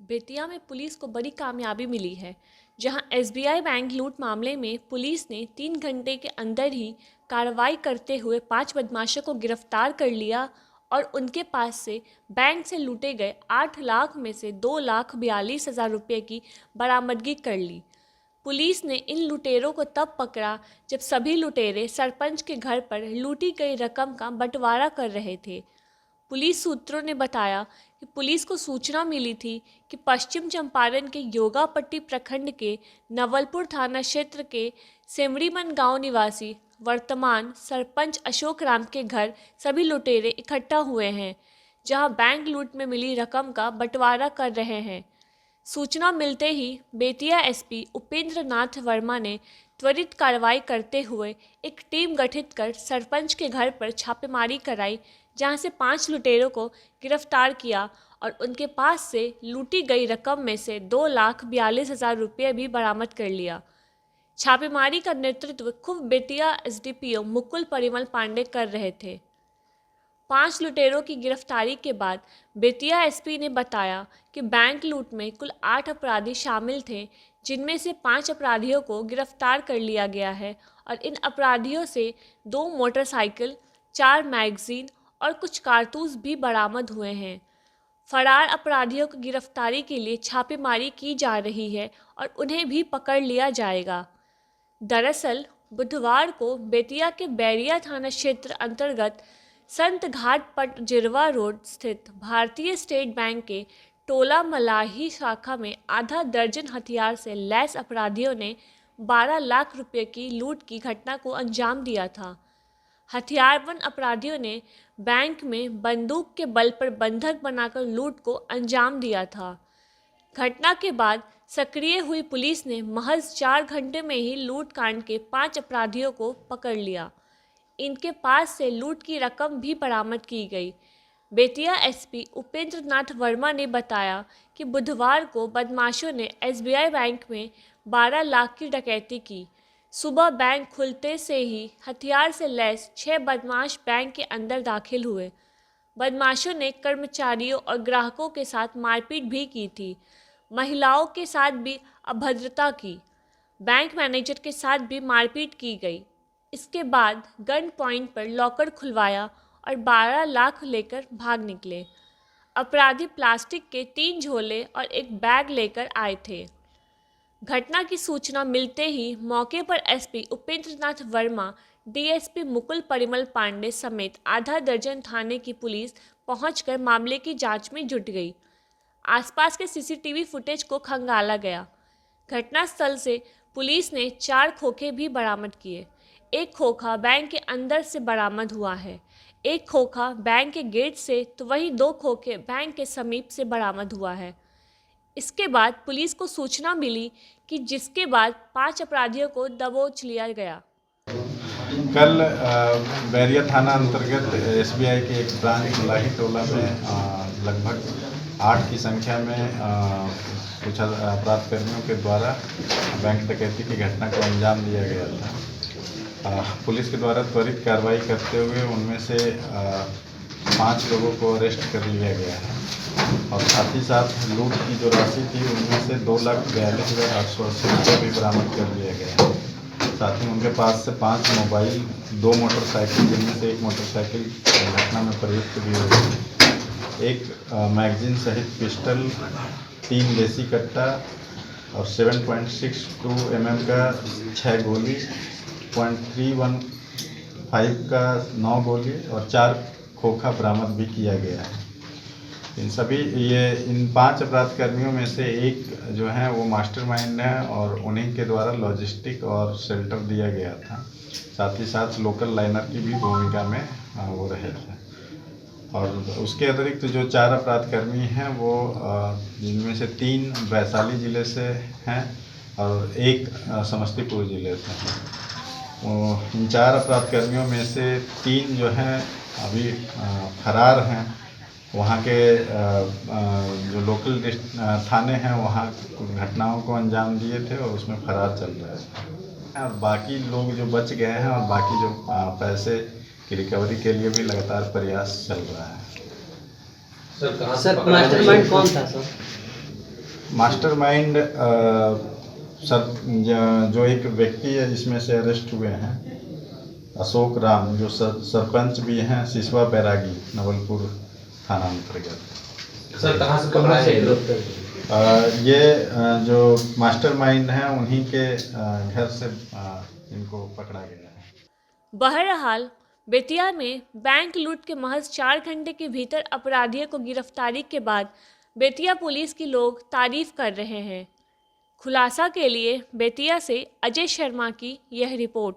बेतिया में पुलिस को बड़ी कामयाबी मिली है, जहां एसबीआई बैंक लूट मामले में पुलिस ने 3 घंटे के अंदर ही कार्रवाई करते हुए 5 बदमाशों को गिरफ्तार कर लिया और उनके पास से बैंक से लूटे गए 8 लाख में से 2,42,000 रुपये की बरामदगी कर ली। पुलिस ने इन लुटेरों को तब पकड़ा जब सभी लुटेरे सरपंच के घर पर लूटी गई रकम का बंटवारा कर रहे थे। पुलिस सूत्रों ने बताया कि पुलिस को सूचना मिली थी कि पश्चिम चंपारण के योगापट्टी प्रखंड के नवलपुर थाना क्षेत्र के सेमरीमन गांव निवासी वर्तमान सरपंच अशोक राम के घर सभी लुटेरे इकट्ठा हुए हैं, जहां बैंक लूट में मिली रकम का बंटवारा कर रहे हैं। सूचना मिलते ही बेतिया एसपी उपेंद्र नाथ वर्मा ने त्वरित कार्रवाई करते हुए एक टीम गठित कर सरपंच के घर पर छापेमारी कराई, जहां से 5 लुटेरों को गिरफ्तार किया और उनके पास से लूटी गई रकम में से 2,42,000 रुपये भी बरामद कर लिया। छापेमारी का नेतृत्व खुद बेतिया एसडीपीओ मुकुल परिमल पांडे कर रहे थे। 5 लुटेरों की गिरफ्तारी के बाद बेतिया एसपी ने बताया कि बैंक लूट में कुल 8 अपराधी शामिल थे, जिनमें से 5 अपराधियों को गिरफ्तार कर लिया गया है और इन अपराधियों से 2 मोटरसाइकिल, 4 मैगजीन और कुछ कारतूस भी बरामद हुए हैं। फरार अपराधियों की गिरफ्तारी के लिए छापेमारी की जा रही है और उन्हें भी पकड़ लिया जाएगा। दरअसल बुधवार को बेतिया के बैरिया थाना क्षेत्र अंतर्गत संत घाट पट जिरवा रोड स्थित भारतीय स्टेट बैंक के टोला मलाही शाखा में आधा दर्जन हथियार से लैस अपराधियों ने 12 लाख रुपए की लूट की घटना को अंजाम दिया था। हथियारबंद अपराधियों ने बैंक में बंदूक के बल पर बंधक बनाकर लूट को अंजाम दिया था। घटना के बाद सक्रिय हुई पुलिस ने महज 4 घंटे में ही लूट कांड के 5 अपराधियों को पकड़ लिया। इनके पास से लूट की रकम भी बरामद की गई। बेतिया एसपी उपेंद्र नाथ वर्मा ने बताया कि बुधवार को बदमाशों ने एसबीआई बैंक में 12 लाख की डकैती की। सुबह बैंक खुलते से ही हथियार से लैस 6 बदमाश बैंक के अंदर दाखिल हुए। बदमाशों ने कर्मचारियों और ग्राहकों के साथ मारपीट भी की थी। महिलाओं के साथ भी अभद्रता की। बैंक मैनेजर के साथ भी मारपीट की गई। इसके बाद गन पॉइंट पर लॉकर खुलवाया और 12 लाख लेकर भाग निकले। अपराधी प्लास्टिक के 3 झोले और एक बैग लेकर आए थे। घटना की सूचना मिलते ही मौके पर एसपी उपेंद्र नाथ वर्मा, डीएसपी मुकुल परिमल पांडे समेत आधा दर्जन थाने की पुलिस पहुंचकर मामले की जांच में जुट गई। आसपास के सीसीटीवी फुटेज को खंगाला गया। घटनास्थल से पुलिस ने 4 खोखे भी बरामद किए। एक खोखा बैंक के अंदर से बरामद हुआ है, एक खोखा बैंक के गेट से, तो वहीं 2 खोखे बैंक के समीप से बरामद हुआ है। इसके बाद पुलिस को सूचना मिली कि जिसके बाद 5 अपराधियों को दबोच लिया गया। कल बैरिया थाना अंतर्गत एसबीआई के एक ब्रांच मलाही टोला में लगभग 8 की संख्या में कुछ अपराध कर्मियों के द्वारा बैंक डकैती की घटना को अंजाम दिया गया था। पुलिस के द्वारा त्वरित कार्रवाई करते हुए उनमें से 5 लोगों को अरेस्ट कर लिया गया है और साथ ही साथ लूट की जो राशि थी उनमें से 2,42,880 रुपये भी बरामद कर लिया गया है। साथ ही उनके पास से 5 मोबाइल, 2 मोटरसाइकिल, जिनमें से एक मोटरसाइकिल घटना में प्रयुक्त भी हुई, एक मैगजीन सहित पिस्टल, 3 देसी कट्टा और 7.62 mm का 6 गोली, 0.315 का 9 गोली और 4 खोखा बरामद भी किया गया है। इन 5 अपराध कर्मियों में से एक जो है वो मास्टरमाइंड है और उन्हीं के द्वारा लॉजिस्टिक और शेल्टर दिया गया था। साथ ही साथ लोकल लाइनर की भी भूमिका में वो रहे थे। और उसके अतिरिक्त जो 4 अपराध कर्मी हैं वो जिनमें से 3 वैशाली ज़िले से हैं और 1 समस्तीपुर ज़िले से हैं। इन 4 अपराध कर्मियों में से 3 जो हैं अभी फरार हैं। वहाँ के जो लोकल थाने हैं वहाँ घटनाओं को अंजाम दिए थे और उसमें फरार चल रहे थे। और बाकी लोग जो बच गए हैं और बाकी जो पैसे की रिकवरी के लिए भी लगातार प्रयास चल रहा है। सर मास्टरमाइंड कौन था सर? मास्टरमाइंड जो एक व्यक्ति है जिसमें से अरेस्ट हुए हैं, अशोक राम, जो सरपंच भी हैं सिसवा बैरागी, नवलपुर थाना अंतर्गत। सर कहाँ से पकड़ा है ये जो मास्टरमाइंड हैं उन्हीं के घर से इनको पकड़ा गया है। बहरहाल बेतिया में बैंक लूट के महज 4 घंटे के भीतर अपराधियों को गिरफ्तारी के बाद बेतिया पुलिस की लोग तारीफ कर रहे हैं। खुलासा के लिए बेतिया से अजय शर्मा की यह रिपोर्ट।